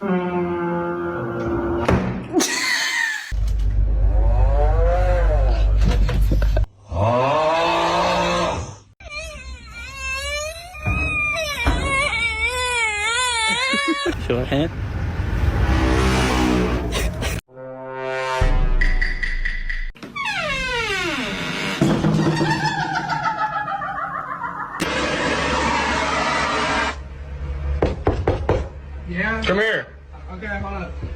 Sure hand. Yeah. Come here. Okay, hold up.